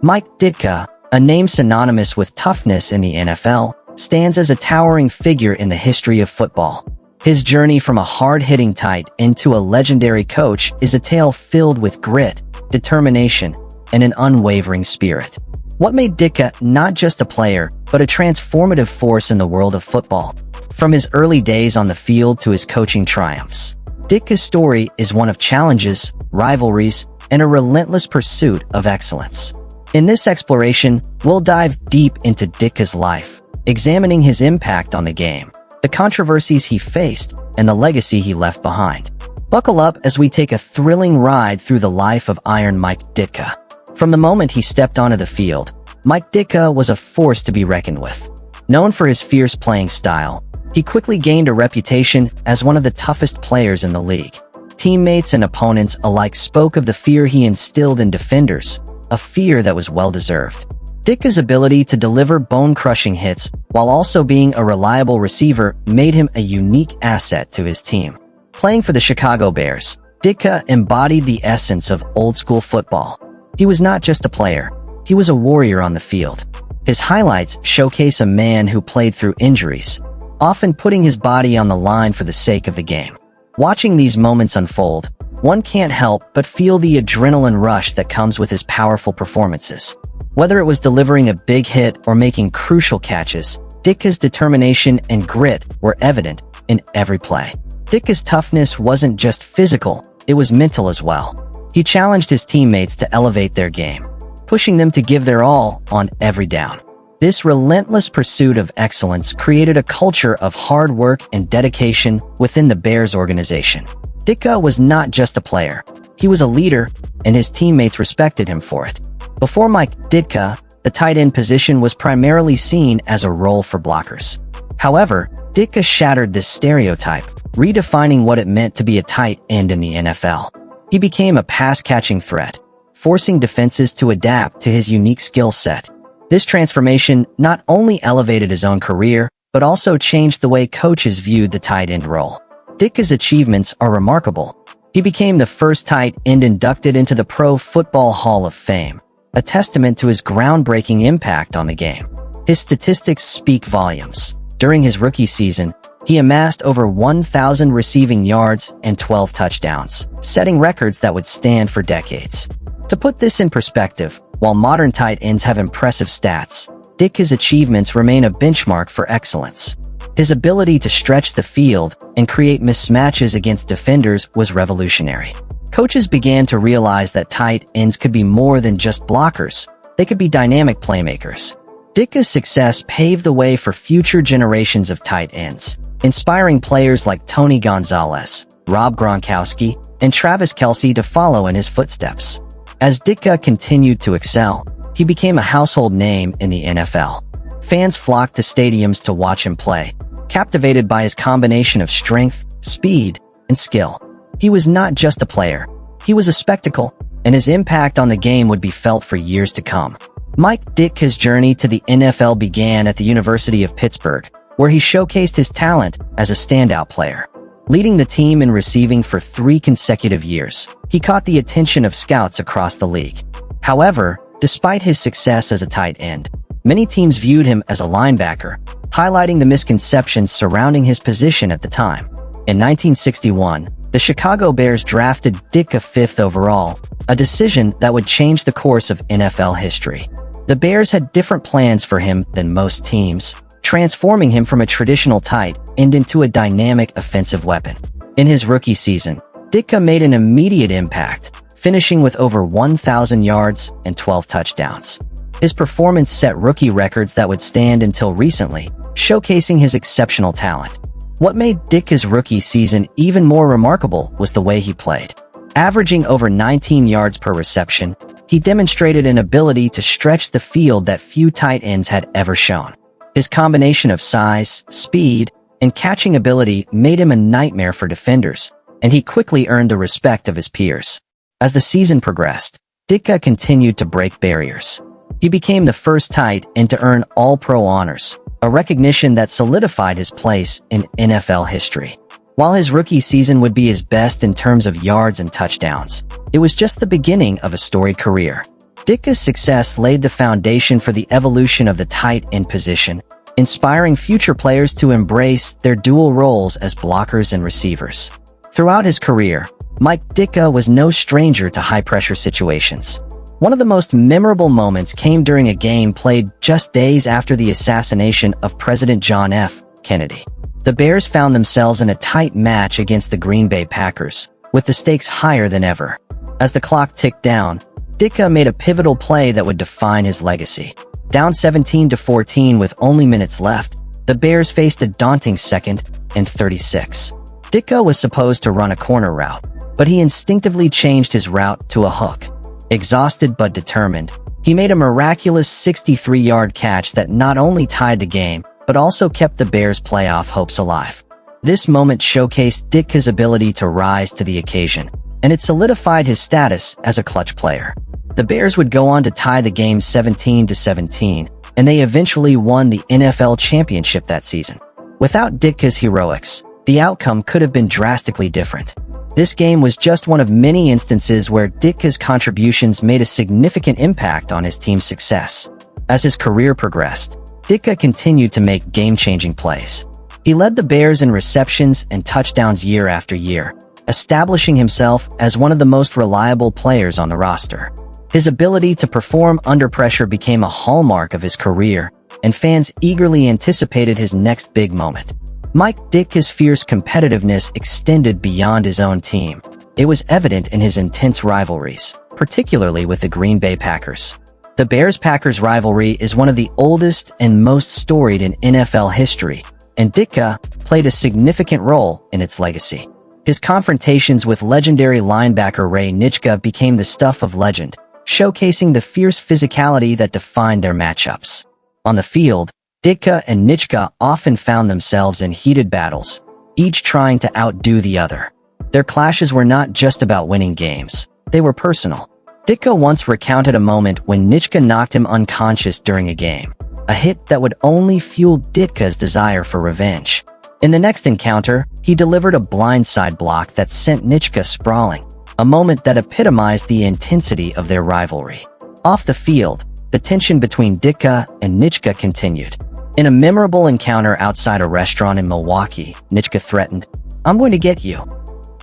Mike Ditka, a name synonymous with toughness in the NFL, stands as a towering figure in the history of football. His journey from a hard-hitting tight end to a legendary coach is a tale filled with grit, determination, and an unwavering spirit. What made Ditka not just a player, but a transformative force in the world of football? From his early days on the field to his coaching triumphs, Ditka's story is one of challenges, rivalries, and a relentless pursuit of excellence. In this exploration, we'll dive deep into Ditka's life, examining his impact on the game, the controversies he faced, and the legacy he left behind. Buckle up as we take a thrilling ride through the life of Iron Mike Ditka. From the moment he stepped onto the field, Mike Ditka was a force to be reckoned with. Known for his fierce playing style, he quickly gained a reputation as one of the toughest players in the league. Teammates and opponents alike spoke of the fear he instilled in defenders, a fear that was well-deserved. Ditka's ability to deliver bone-crushing hits while also being a reliable receiver made him a unique asset to his team. Playing for the Chicago Bears, Ditka embodied the essence of old-school football. He was not just a player, he was a warrior on the field. His highlights showcase a man who played through injuries, often putting his body on the line for the sake of the game. Watching these moments unfold, one can't help but feel the adrenaline rush that comes with his powerful performances. Whether it was delivering a big hit or making crucial catches, Ditka's determination and grit were evident in every play. Ditka's toughness wasn't just physical, it was mental as well. He challenged his teammates to elevate their game, pushing them to give their all on every down. This relentless pursuit of excellence created a culture of hard work and dedication within the Bears organization. Ditka was not just a player, he was a leader, and his teammates respected him for it. Before Mike Ditka, the tight end position was primarily seen as a role for blockers. However, Ditka shattered this stereotype, redefining what it meant to be a tight end in the NFL. He became a pass-catching threat, forcing defenses to adapt to his unique skill set. This transformation not only elevated his own career, but also changed the way coaches viewed the tight end role. Ditka's achievements are remarkable. He became the first tight end inducted into the Pro Football Hall of Fame, a testament to his groundbreaking impact on the game. His statistics speak volumes. During his rookie season, he amassed over 1,000 receiving yards and 12 touchdowns, setting records that would stand for decades. To put this in perspective, while modern tight ends have impressive stats, Ditka's achievements remain a benchmark for excellence. His ability to stretch the field and create mismatches against defenders was revolutionary. Coaches began to realize that tight ends could be more than just blockers, they could be dynamic playmakers. Ditka's success paved the way for future generations of tight ends, inspiring players like Tony Gonzalez, Rob Gronkowski, and Travis Kelce to follow in his footsteps. As Ditka continued to excel, he became a household name in the NFL. Fans flocked to stadiums to watch him play, captivated by his combination of strength, speed, and skill. He was not just a player, he was a spectacle, and his impact on the game would be felt for years to come. Mike Ditka's journey to the NFL began at the University of Pittsburgh, where he showcased his talent as a standout player. Leading the team in receiving for 3 consecutive years, he caught the attention of scouts across the league. However, despite his success as a tight end, many teams viewed him as a linebacker, highlighting the misconceptions surrounding his position at the time. In 1961, the Chicago Bears drafted Ditka 5th overall, a decision that would change the course of NFL history. The Bears had different plans for him than most teams, transforming him from a traditional tight end into a dynamic offensive weapon. In his rookie season, Ditka made an immediate impact, finishing with over 1,000 yards and 12 touchdowns. His performance set rookie records that would stand until recently, showcasing his exceptional talent. What made Ditka's rookie season even more remarkable was the way he played. Averaging over 19 yards per reception, he demonstrated an ability to stretch the field that few tight ends had ever shown. His combination of size, speed, and catching ability made him a nightmare for defenders, and he quickly earned the respect of his peers. As the season progressed, Ditka continued to break barriers. He became the first tight end to earn All-Pro honors, a recognition that solidified his place in NFL history. While his rookie season would be his best in terms of yards and touchdowns, it was just the beginning of a storied career. Ditka's success laid the foundation for the evolution of the tight end position, inspiring future players to embrace their dual roles as blockers and receivers. Throughout his career, Mike Ditka was no stranger to high-pressure situations. One of the most memorable moments came during a game played just days after the assassination of President John F. Kennedy. The Bears found themselves in a tight match against the Green Bay Packers, with the stakes higher than ever. As the clock ticked down, Ditka made a pivotal play that would define his legacy. Down 17-14 with only minutes left, the Bears faced a daunting 2nd and 36. Ditka was supposed to run a corner route, but he instinctively changed his route to a hook. Exhausted but determined, he made a miraculous 63-yard catch that not only tied the game, but also kept the Bears' playoff hopes alive. This moment showcased Ditka's ability to rise to the occasion, and it solidified his status as a clutch player. The Bears would go on to tie the game 17-17, and they eventually won the NFL championship that season. Without Ditka's heroics, the outcome could have been drastically different. This game was just one of many instances where Ditka's contributions made a significant impact on his team's success. As his career progressed, Ditka continued to make game-changing plays. He led the Bears in receptions and touchdowns year after year, establishing himself as one of the most reliable players on the roster. His ability to perform under pressure became a hallmark of his career, and fans eagerly anticipated his next big moment. Mike Ditka's fierce competitiveness extended beyond his own team. It was evident in his intense rivalries, particularly with the Green Bay Packers. The Bears-Packers rivalry is one of the oldest and most storied in NFL history, and Ditka played a significant role in its legacy. His confrontations with legendary linebacker Ray Nitschke became the stuff of legend, showcasing the fierce physicality that defined their matchups. On the field, Ditka and Nitschke often found themselves in heated battles, each trying to outdo the other. Their clashes were not just about winning games, they were personal. Ditka once recounted a moment when Nitschke knocked him unconscious during a game, a hit that would only fuel Ditka's desire for revenge. In the next encounter, he delivered a blindside block that sent Nitschke sprawling, a moment that epitomized the intensity of their rivalry. Off the field, the tension between Ditka and Nitschke continued. In a memorable encounter outside a restaurant in Milwaukee, Nitschke threatened, "I'm going to get you."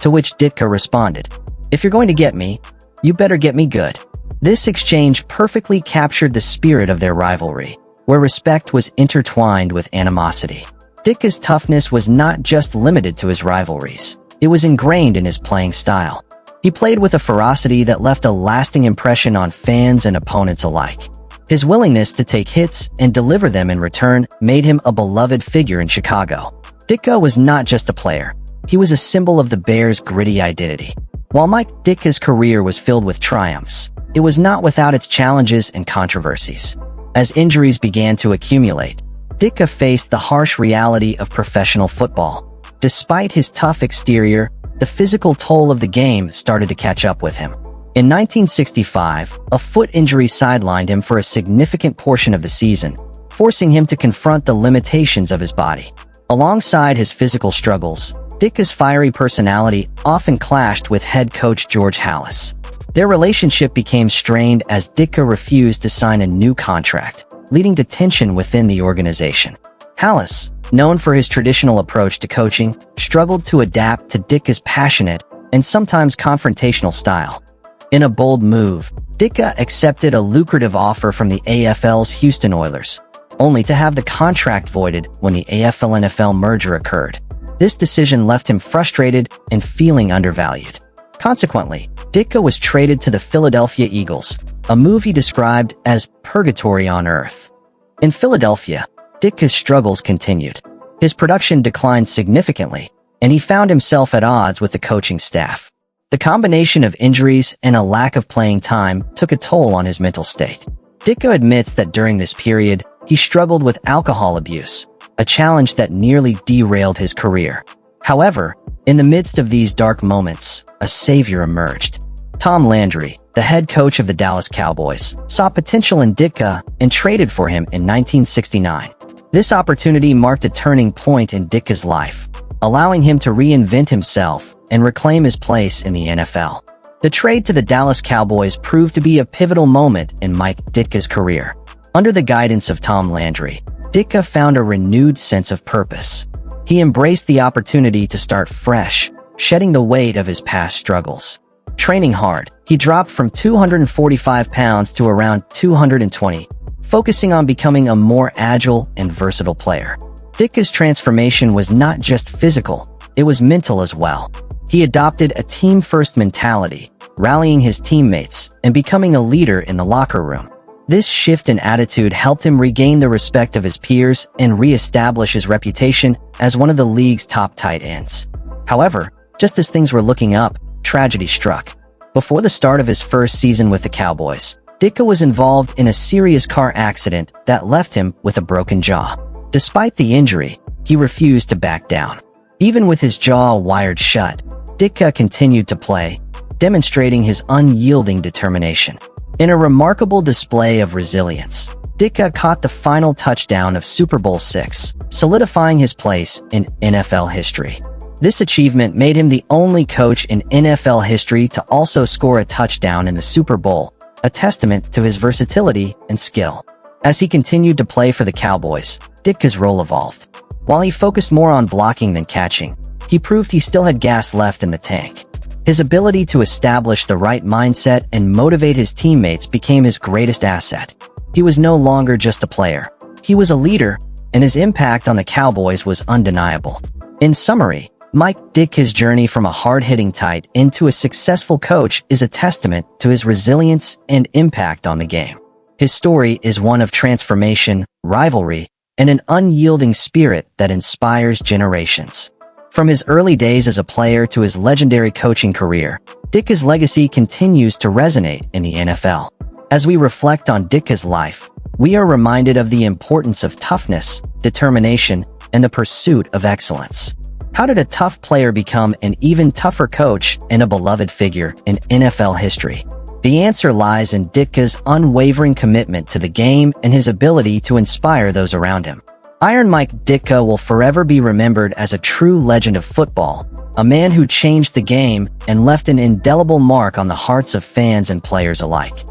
To which Ditka responded, "If you're going to get me, you better get me good." This exchange perfectly captured the spirit of their rivalry, where respect was intertwined with animosity. Ditka's toughness was not just limited to his rivalries. It was ingrained in his playing style. He played with a ferocity that left a lasting impression on fans and opponents alike. His willingness to take hits and deliver them in return made him a beloved figure in Chicago. Ditka was not just a player. He was a symbol of the Bears' gritty identity. While Mike Ditka's career was filled with triumphs, it was not without its challenges and controversies. As injuries began to accumulate, Ditka faced the harsh reality of professional football. Despite his tough exterior, the physical toll of the game started to catch up with him. In 1965, a foot injury sidelined him for a significant portion of the season, forcing him to confront the limitations of his body. Alongside his physical struggles, Ditka's fiery personality often clashed with head coach George Halas. Their relationship became strained as Ditka refused to sign a new contract, leading to tension within the organization. Halas, known for his traditional approach to coaching, struggled to adapt to Ditka's passionate and sometimes confrontational style. In a bold move, Ditka accepted a lucrative offer from the AFL's Houston Oilers, only to have the contract voided when the AFL-NFL merger occurred. This decision left him frustrated and feeling undervalued. Consequently, Ditka was traded to the Philadelphia Eagles, a move he described as purgatory on earth. In Philadelphia, Ditka's struggles continued. His production declined significantly, and he found himself at odds with the coaching staff. The combination of injuries and a lack of playing time took a toll on his mental state. Ditka admits that during this period, he struggled with alcohol abuse, a challenge that nearly derailed his career. However, in the midst of these dark moments, a savior emerged. Tom Landry, the head coach of the Dallas Cowboys, saw potential in Ditka and traded for him in 1969. This opportunity marked a turning point in Ditka's life, allowing him to reinvent himself and reclaim his place in the NFL. The trade to the Dallas Cowboys proved to be a pivotal moment in Mike Ditka's career. Under the guidance of Tom Landry, Ditka found a renewed sense of purpose. He embraced the opportunity to start fresh, shedding the weight of his past struggles. Training hard, he dropped from 245 pounds to around 220, focusing on becoming a more agile and versatile player. Ditka's transformation was not just physical, it was mental as well. He adopted a team-first mentality, rallying his teammates and becoming a leader in the locker room. This shift in attitude helped him regain the respect of his peers and re-establish his reputation as one of the league's top tight ends. However, just as things were looking up, tragedy struck. Before the start of his first season with the Cowboys, Ditka was involved in a serious car accident that left him with a broken jaw. Despite the injury, he refused to back down. Even with his jaw wired shut, Ditka continued to play, demonstrating his unyielding determination. In a remarkable display of resilience, Ditka caught the final touchdown of Super Bowl VI, solidifying his place in NFL history. This achievement made him the only coach in NFL history to also score a touchdown in the Super Bowl, a testament to his versatility and skill. As he continued to play for the Cowboys, Ditka's role evolved. While he focused more on blocking than catching, he proved he still had gas left in the tank. His ability to establish the right mindset and motivate his teammates became his greatest asset. He was no longer just a player. He was a leader, and his impact on the Cowboys was undeniable. In summary, Mike Ditka's journey from a hard-hitting tight end to a successful coach is a testament to his resilience and impact on the game. His story is one of transformation, rivalry, and an unyielding spirit that inspires generations. From his early days as a player to his legendary coaching career, Ditka's legacy continues to resonate in the NFL. As we reflect on Ditka's life, we are reminded of the importance of toughness, determination, and the pursuit of excellence. How did a tough player become an even tougher coach and a beloved figure in NFL history? The answer lies in Ditka's unwavering commitment to the game and his ability to inspire those around him. Iron Mike Ditka will forever be remembered as a true legend of football, a man who changed the game and left an indelible mark on the hearts of fans and players alike.